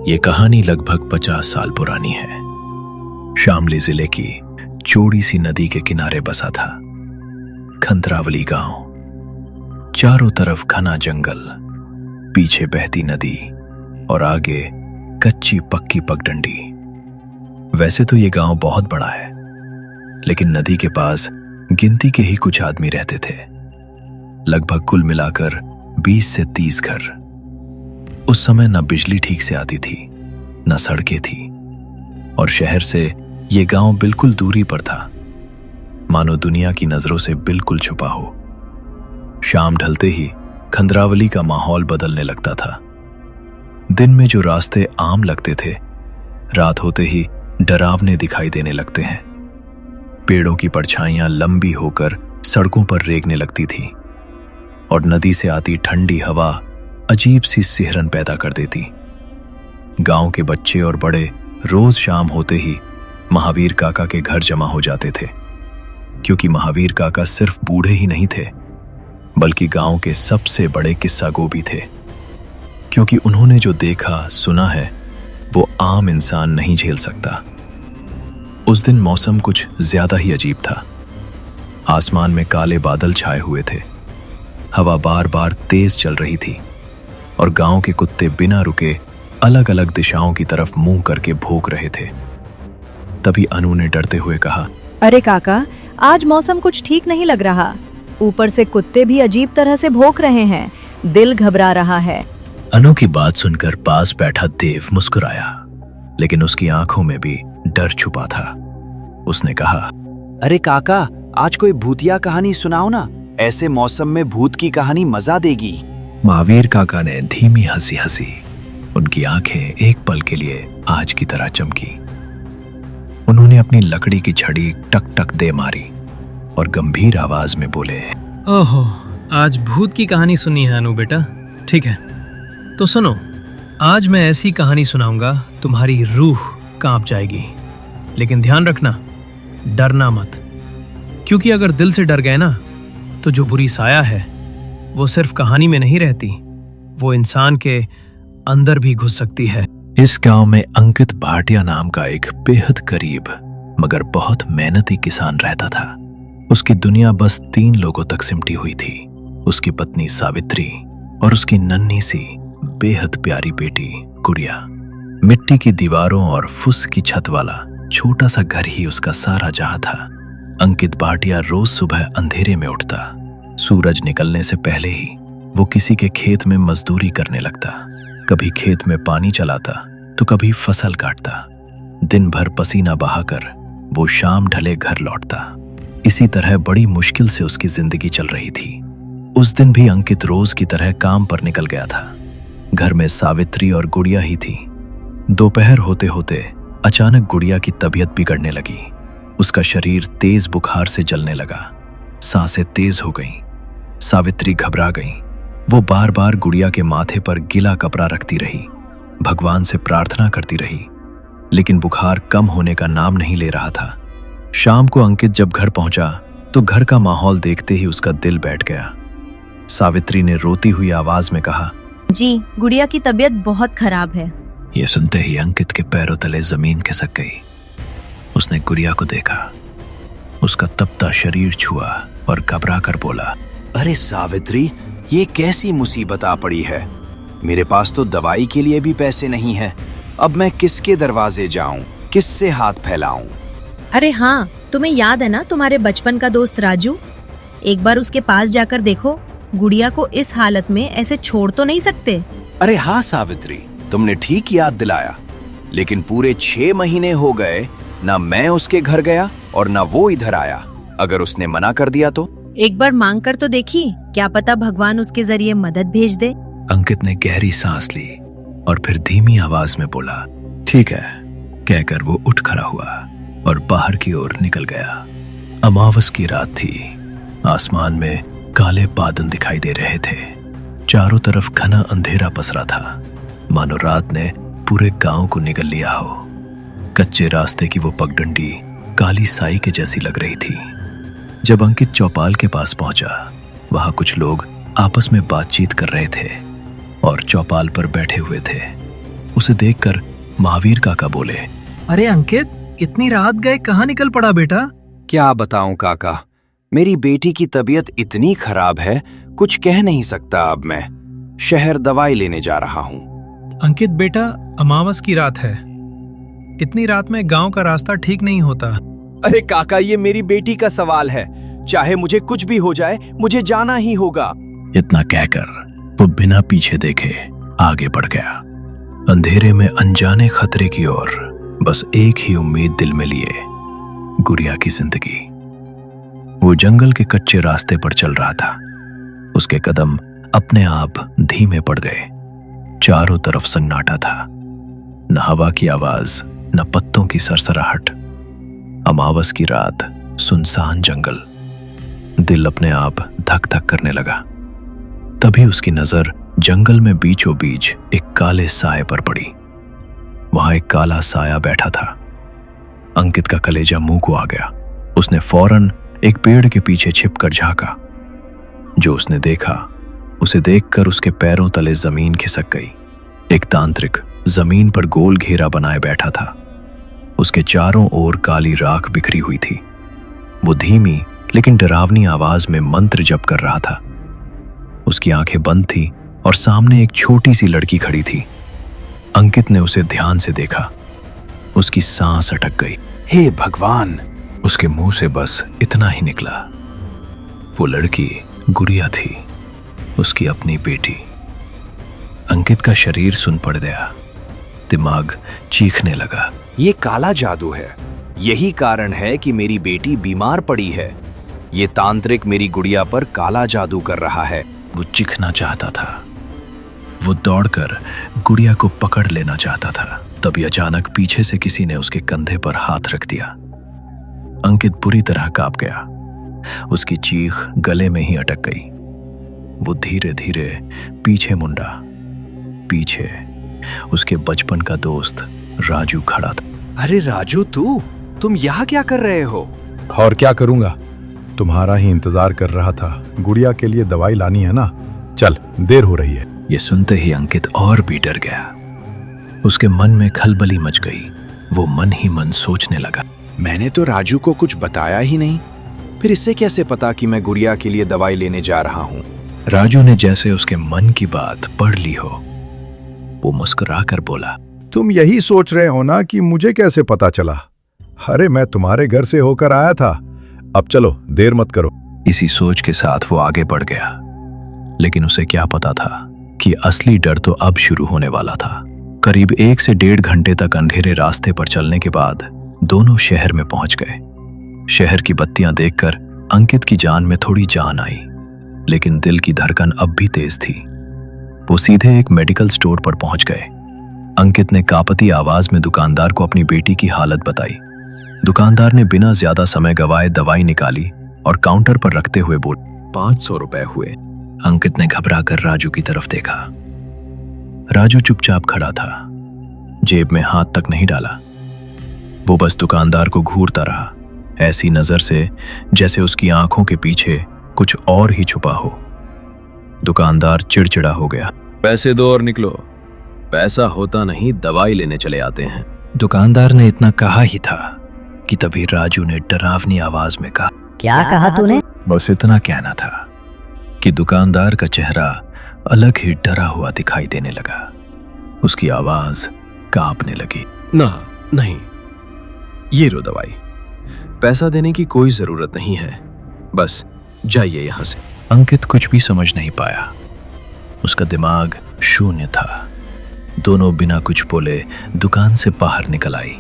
ये कहानी लगभग 50 साल पुरानी है। शामली जिले की चौड़ी सी नदी के किनारे बसा था खंद्रावली गांव। चारों तरफ घना जंगल, पीछे बहती नदी और आगे कच्ची पक्की पगडंडी। वैसे तो ये गांव बहुत बड़ा है, लेकिन नदी के पास गिनती के ही कुछ आदमी रहते थे। लगभग कुल मिलाकर 20 से 30 घर। उस समय न बिजली ठीक से आती थी, न सड़कें थी, और शहर से ये गांव बिल्कुल दूरी पर था, मानो दुनिया की नजरों से बिल्कुल छुपा हो। शाम ढलते ही खंद्रावली का माहौल बदलने लगता था। दिन में जो रास्ते आम लगते थे, रात होते ही डरावने दिखाई देने लगते हैं। पेड़ों की परछाइयां लंबी होकर सड़कों पर रेंगने लगती थी, और नदी से आती ठंडी हवा अजीब सी सिहरन पैदा कर देती। गांव के बच्चे और बड़े रोज शाम होते ही महावीर काका के घर जमा हो जाते थे, क्योंकि महावीर काका सिर्फ बूढ़े ही नहीं थे, बल्कि गांव के सबसे बड़े किस्सागो भी थे। क्योंकि उन्होंने जो देखा सुना है वो आम इंसान नहीं झेल सकता। उस दिन मौसम कुछ ज्यादा ही अजीब था। आसमान में काले बादल छाए हुए थे, हवा बार बार तेज चल रही थी, और गांव के कुत्ते बिना रुके अलग अलग दिशाओं की तरफ मुंह करके भौंक रहे थे। तभी अनु ने डरते हुए कहा, अरे काका, आज मौसम कुछ ठीक नहीं लग रहा। ऊपर से कुत्ते भी अजीब तरह से भौंक रहे हैं, दिल घबरा रहा है। अनु की बात सुनकर पास बैठा देव मुस्कुराया, लेकिन उसकी आंखों में भी डर छुपा था। उसने कहा, अरे काका, आज कोई भूतिया कहानी सुनाओ ना, ऐसे मौसम में भूत की कहानी मजा देगी। महावीर काका ने धीमी हंसी हंसी। उनकी आंखें एक पल के लिए आज की तरह चमकी। उन्होंने अपनी लकड़ी की छड़ी टक टक दे मारी और गंभीर आवाज में बोले, ओहो, आज भूत की कहानी सुनी है अनु बेटा। ठीक है, तो सुनो, आज मैं ऐसी कहानी सुनाऊंगा तुम्हारी रूह कांप जाएगी। लेकिन ध्यान रखना, डरना मत, क्योंकि अगर दिल से डर गए ना तो जो बुरी साया है वो सिर्फ कहानी में नहीं रहती, वो इंसान के अंदर भी घुस सकती है। इस गांव में अंकित भाटिया नाम का एक बेहद गरीब मगर बहुत मेहनती किसान रहता था। उसकी दुनिया बस 3 लोगों तक सिमटी हुई थी, उसकी पत्नी सावित्री और उसकी नन्ही सी बेहद प्यारी बेटी गुड़िया। मिट्टी की दीवारों और फुस की छत वाला छोटा सा घर ही उसका सारा जहां था। अंकित भाटिया रोज सुबह अंधेरे में उठता, सूरज निकलने से पहले ही वो किसी के खेत में मजदूरी करने लगता। कभी खेत में पानी चलाता तो कभी फसल काटता। दिन भर पसीना बहाकर वो शाम ढले घर लौटता। इसी तरह बड़ी मुश्किल से उसकी जिंदगी चल रही थी। उस दिन भी अंकित रोज की तरह काम पर निकल गया था। घर में सावित्री और गुड़िया ही थी। दोपहर होते होते अचानक गुड़िया की तबीयत बिगड़ने लगी। उसका शरीर तेज बुखार से जलने लगा, सांसें तेज हो गईं। सावित्री घबरा गई। वो बार बार गुड़िया के माथे पर गीला कपड़ा रखती रही, भगवान से प्रार्थना करती रही, लेकिन बुखार कम होने का नाम नहीं ले रहा था। शाम को अंकित जब घर पहुंचा तो घर का माहौल देखते ही उसका दिल बैठ गया। सावित्री ने रोती हुई आवाज में कहा, जी, गुड़िया की तबीयत बहुत खराब है। ये सुनते ही अंकित के पैरों तले जमीन खिसक गई। उसने गुड़िया को देखा, उसका तपता शरीर छुआ और घबरा कर बोला, अरे सावित्री, ये कैसी मुसीबत आ पड़ी है। मेरे पास तो दवाई के लिए भी पैसे नहीं है। अब मैं किसके दरवाजे जाऊं, किससे हाथ फैलाऊं? अरे हाँ, तुम्हें याद है ना तुम्हारे बचपन का दोस्त राजू? एक बार उसके पास जाकर देखो, गुड़िया को इस हालत में ऐसे छोड़ तो नहीं सकते। अरे हाँ सावित्री, तुमने ठीक याद दिलाया, लेकिन पूरे 6 महीने हो गए, ना मैं उसके घर गया और ना वो इधर आया। अगर उसने मना कर दिया तो? एक बार मांग कर तो देखी, क्या पता भगवान उसके जरिए मदद भेज दे। अंकित ने गहरी सांस ली और फिर धीमी आवाज में बोला, ठीक है, कहकर वो उठ खड़ा हुआ और बाहर की ओर निकल गया। अमावस की रात थी। आसमान में काले बादल दिखाई दे रहे थे। चारों तरफ घना अंधेरा पसरा था, मानो रात ने पूरे गांव को निगल लिया हो। कच्चे रास्ते की वो पगडंडी काली साई के जैसी लग रही थी। जब अंकित चौपाल के पास पहुंचा, वहां कुछ लोग आपस में बातचीत कर रहे थे और चौपाल पर बैठे हुए थे। उसे देखकर महावीर काका बोले, अरे अंकित, इतनी रात गए कहाँ निकल पड़ा बेटा? क्या बताऊं काका, मेरी बेटी की तबीयत इतनी खराब है, कुछ कह नहीं सकता। अब मैं शहर दवाई लेने जा रहा हूं। अंकित बेटा, अमावस की रात है। इतनी रात में गांव का रास्ता ठीक नहीं होता। अरे काका, ये मेरी बेटी का सवाल है। चाहे मुझे कुछ भी हो जाए, मुझे जाना ही होगा। इतना कहकर वो बिना पीछे देखे आगे बढ़ गया, अंधेरे में अनजाने खतरे की ओर। बस एक ही उम्मीद दिल में लिए, गुड़िया की जिंदगी। वो जंगल के कच्चे रास्ते पर चल रहा था। उसके कदम अपने आप धीमे पड़ गए। चारों तरफ सन्नाटा था, न हवा की आवाज, न पत्तों की सरसराहट। अमावस की रात, सुनसान जंगल। दिल अपने आप धक धक करने लगा। तभी उसकी नजर जंगल में बीचों बीच एक काले साए पर पड़ी। वहां एक काला साया बैठा था। अंकित का कलेजा मुंह को आ गया। उसने फौरन एक पेड़ के पीछे छिपकर झांका। जो उसने देखा, उसे देखकर उसके पैरों तले जमीन खिसक गई। एक तांत्रिक जमीन पर गोल घेरा बनाए बैठा था। उसके चारों ओर काली राख बिखरी हुई थी। वो धीमी लेकिन डरावनी आवाज में मंत्र जप कर रहा था। उसकी आंखें बंद थी और सामने एक छोटी सी लड़की खड़ी थी। अंकित ने उसे ध्यान से देखा। उसकी सांस अटक गई। हे भगवान! उसके मुंह से बस इतना ही निकला। वो लड़की गुड़िया थी, उसकी अपनी बेटी। अंकित का शरीर सुन पड़ गया, दिमाग चीखने लगा। ये काला जादू है। यही कारण है कि मेरी बेटी बीमार पड़ी है। ये तांत्रिक मेरी गुड़िया पर काला जादू कर रहा है। वो चीखना चाहता था। वो दौड़कर गुड़िया को पकड़ लेना चाहता था। तभी अचानक पीछे से किसी ने उसके कंधे पर हाथ रख दिया। अंकित बुरी तरह कांप गया। उसकी चीख गले में ही अटक गई। वो धीरे धीरे पीछे मुंडा। पीछे उसके बचपन का दोस्त राजू खड़ा था। अरे राजू, तुम यहाँ क्या कर रहे हो? और क्या करूंगा, तुम्हारा ही इंतजार कर रहा था। गुड़िया के लिए दवाई लानी है ना, चल, देर हो रही है। ये सुनते ही अंकित और भी डर गया। उसके मन में खलबली मच गई। वो मन ही मन सोचने लगा, मैंने तो राजू को कुछ बताया ही नहीं, फिर इससे कैसे पता कि मैं गुड़िया के लिए दवाई लेने जा रहा हूँ? राजू ने जैसे उसके मन की बात पढ़ ली हो, वो मुस्कुराकर बोला, तुम यही सोच रहे हो ना कि मुझे कैसे पता चला? अरे मैं तुम्हारे घर से होकर आया था। अब चलो, देर मत करो। इसी सोच के साथ वो आगे बढ़ गया। लेकिन उसे क्या पता था कि असली डर तो अब शुरू होने वाला था। करीब 1 से 1.5 घंटे तक अंधेरे रास्ते पर चलने के बाद दोनों शहर में पहुंच गए। शहर की बत्तियां देखकर अंकित की जान में थोड़ी जान आई, लेकिन दिल की धड़कन अब भी तेज थी। वो सीधे एक मेडिकल स्टोर पर पहुंच गए। अंकित ने कांपती आवाज में दुकानदार को अपनी बेटी की हालत बताई। दुकानदार ने बिना ज्यादा समय गवाए दवाई निकाली और काउंटर पर रखते हुए बोल, 500 रुपए हुए। अंकित ने घबराकर राजू की तरफ देखा। राजू चुपचाप खड़ा था, जेब में हाथ तक नहीं डाला। वो बस दुकानदार को घूरता रहा, ऐसी नजर से जैसे उसकी आंखों के पीछे कुछ और ही छुपा हो। दुकानदार चिड़चिड़ा हो गया। पैसे दो और निकलो। पैसा होता नहीं, दवाई लेने चले आते हैं। दुकानदार ने इतना कहा ही था कि तभी राजू ने डरावनी आवाज में कहा, क्या कहा तूने? बस इतना कहना था कि दुकानदार का चेहरा अलग ही डरा हुआ दिखाई देने लगा। उसकी आवाज कांपने लगी। ना, नहीं, ये लो दवाई। पैसा देने की कोई जरूरत नहीं है, बस जाइए यहां से। अंकित कुछ भी समझ नहीं पाया। उसका दिमाग शून्य था। दोनों बिना कुछ बोले दुकान से बाहर निकल आई।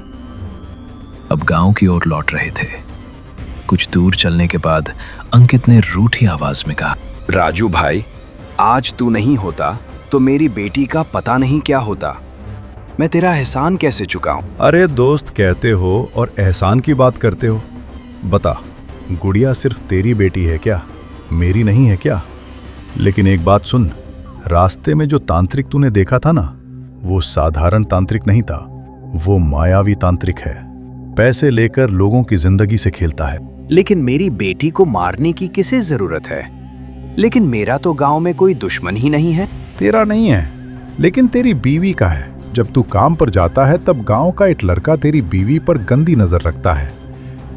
अब गांव की ओर लौट रहे थे। कुछ दूर चलने के बाद अंकित ने रूठी आवाज में कहा, राजू भाई, आज तू नहीं होता तो मेरी बेटी का पता नहीं क्या होता। मैं तेरा एहसान कैसे चुकाऊं? अरे दोस्त कहते हो और एहसान की बात करते हो। बता, गुड़िया सिर्फ तेरी बेटी है क्या, मेरी नहीं है क्या? लेकिन एक बात सुन, रास्ते में जो तांत्रिक तूने देखा था ना, वो साधारण तांत्रिक नहीं था। वो मायावी तांत्रिक है। पैसे लेकर लोगों की जिंदगी से खेलता है। लेकिन मेरी बेटी को मारने की किसे जरूरत है? लेकिन मेरा तो गांव में कोई दुश्मन ही नहीं है। तेरा नहीं है, लेकिन तेरी बीवी का है। जब तू काम पर जाता है तब गांव का एक लड़का तेरी बीवी पर गंदी नजर रखता है।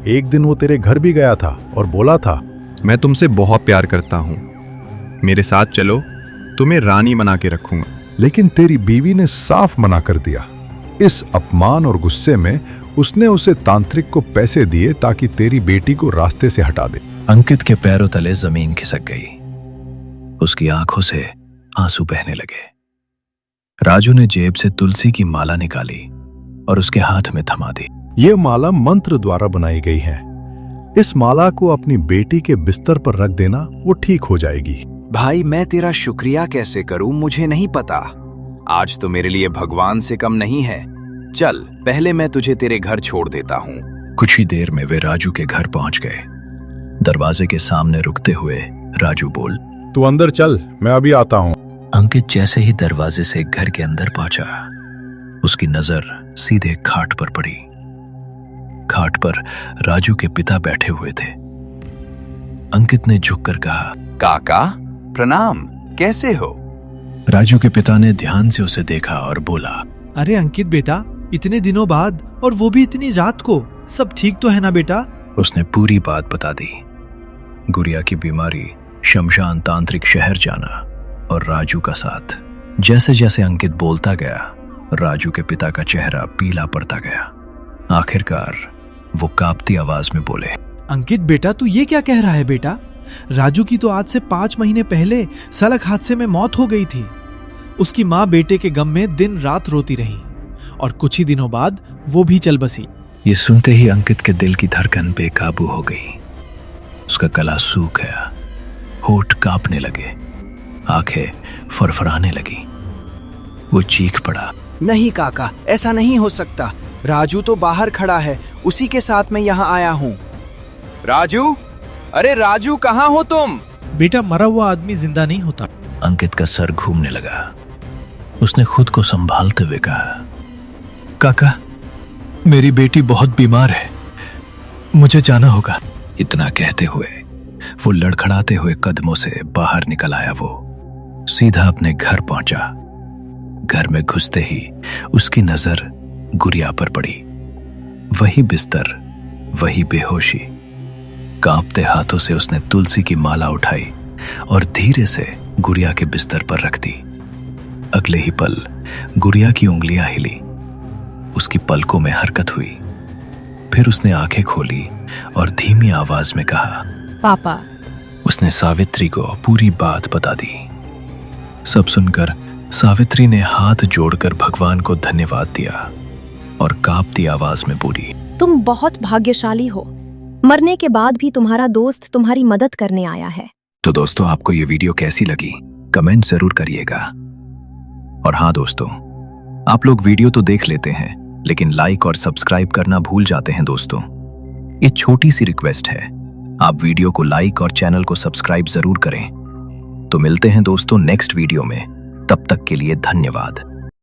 एक दिन वो तेरे घर भी गया था और बोला था, मैं तुमसे बहुत प्यार करता हूँ, मेरे साथ चलो, तुम्हें रानी बना के रखूंगा। लेकिन तेरी बीवी ने साफ मना कर दिया। इस अपमान और गुस्से में उसने उसे तांत्रिक को पैसे दिए ताकि तेरी बेटी को रास्ते से हटा दे। अंकित के पैरों तले जमीन खिसक गई। उसकी आंखों से आंसू बहने लगे। राजू ने जेब से तुलसी की माला निकाली और उसके हाथ में थमा दी। ये माला मंत्र द्वारा बनाई गई है। इस माला को अपनी बेटी के बिस्तर पर रख देना, वो ठीक हो जाएगी। भाई मैं तेरा शुक्रिया कैसे करूं मुझे नहीं पता। आज तो मेरे लिए भगवान से कम नहीं है। चल पहले मैं तुझे तेरे घर छोड़ देता हूं। कुछ ही देर में वे राजू के घर पहुंच गए। दरवाजे के सामने रुकते हुए राजू बोल, तू अंदर चल, मैं अभी आता हूँ। अंकित जैसे ही दरवाजे से घर के अंदर पहुंचा, उसकी नजर सीधे खाट पर पड़ी। खाट पर राजू के पिता बैठे हुए थे। अंकित ने झुककर कहा, काका प्रणाम, कैसे हो? राजू के पिता ने ध्यान से उसे देखा और बोला, अरे अंकित बेटा, इतने दिनों बाद और वो भी इतनी रात को, सब ठीक तो है ना बेटा? उसने पूरी बात बता दी। गुड़िया की बीमारी, शमशान, तांत्रिक शहर जाना और राजू का साथ। जैसे जैसे अंकित बोलता गया, राजू के पिता का चेहरा पीला पड़ता गया। आखिरकार वो कांपती आवाज में बोले, अंकित बेटा, तू ये क्या कह रहा है बेटा? राजू की तो आज से 5 महीने पहले सड़क हादसे में मौत हो गई थी। उसकी माँ बेटे के गम में दिन रात रोती रही और कुछ ही दिनों बाद वो भी चल बसी। ये सुनते ही अंकित के दिल की धड़कन बेकाबू हो गई। उसका गला सूख गया, होठ कांपने लगे, आंखें फरफराने लगी। वो चीख पड़ा, नहीं काका, ऐसा नहीं हो सकता। राजू तो बाहर खड़ा है, उसी के साथ मैं यहाँ आया हूँ। राजू, अरे राजू कहाँ हो तुम? बेटा, मरा हुआ आदमी जिंदा नहीं होता। अंकित का सर घूमने लगा। उसने खुद को संभालते हुए कहा, काका, मेरी बेटी बहुत बीमार है, मुझे जाना होगा। इतना कहते हुए वो लड़खड़ाते हुए कदमों से बाहर निकल आया। वो सीधा अपने घर पहुंचा। घर में घुसते ही उसकी नजर गुड़िया पर पड़ी। वही बिस्तर, वही बेहोशी। कांपते हाथों से उसने तुलसी की माला उठाई और धीरे से गुड़िया के बिस्तर पर रख दी। अगले ही पल गुड़िया की उंगलियां हिली, उसकी पलकों में हरकत हुई। फिर उसने आंखें खोली और धीमी आवाज में कहा, पापा। उसने सावित्री को पूरी बात बता दी। सब सुनकर सावित्री ने हाथ जोड़कर भगवान को धन्यवाद दिया और कांपती आवाज में बोली, तुम बहुत भाग्यशाली हो। मरने के बाद भी तुम्हारा दोस्त तुम्हारी मदद करने आया है। तो दोस्तों, आपको ये वीडियो कैसी लगी कमेंट जरूर करिएगा। और हाँ दोस्तों, आप लोग वीडियो तो देख लेते हैं लेकिन लाइक और सब्सक्राइब करना भूल जाते हैं दोस्तों। ये छोटी सी रिक्वेस्ट है, आप वीडियो को लाइक और चैनल को सब्सक्राइब जरूर करें। तो मिलते हैं दोस्तों नेक्स्ट वीडियो में, तब तक के लिए धन्यवाद।